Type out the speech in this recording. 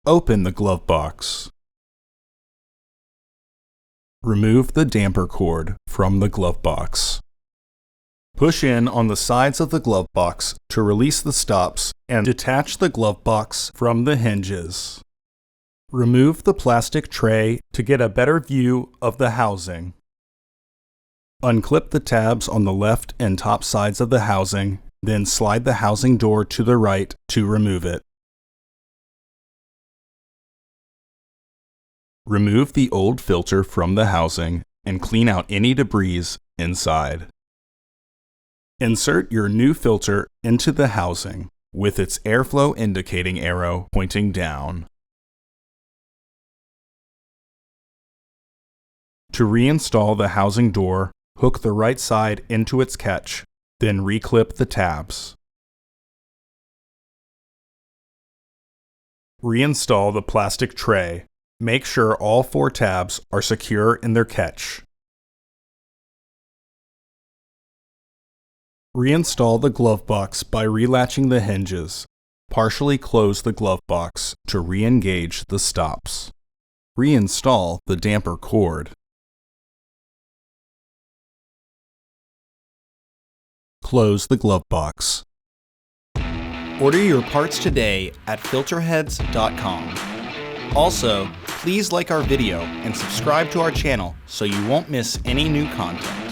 Open the glove box. Remove the damper cord from the glove box. Push in on the sides of the glove box to release the stops and detach the glove box from the hinges. Remove the plastic tray to get a better view of the housing. Unclip the tabs on the left and top sides of the housing, then slide the housing door to the right to remove it. Remove the old filter from the housing and clean out any debris inside. Insert your new filter into the housing with its airflow indicating arrow pointing down. To reinstall the housing door, hook the right side into its catch, then reclip the tabs. Reinstall the plastic tray. Make sure all 4 tabs are secure in their catch. Reinstall the glove box by relatching the hinges. Partially close the glove box to re-engage the stops. Reinstall the damper cord. Close the glove box. Order your parts today at filterheads.com. Also, please like our video and subscribe to our channel so you won't miss any new content.